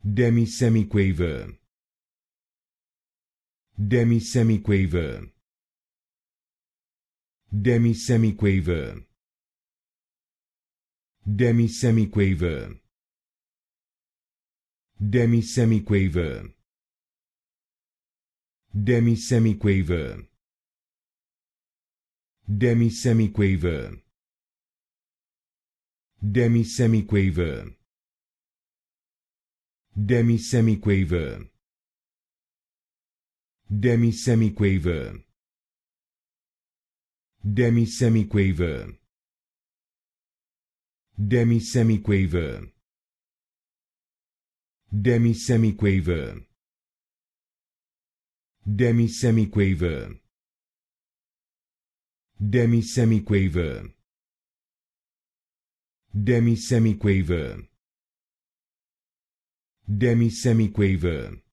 Demisemiquaver. Demisemiquaver. Demisemiquaver. Demisemiquaver. Demisemiquaver. Demisemiquaver. Demisemiquaver. Demisemiquaver. Demisemiquaver. Demisemiquaver. Demisemiquaver. Demisemiquaver. Demisemiquaver. Demisemiquaver. Demisemiquaver. Demisemiquaver. Demisemiquaver.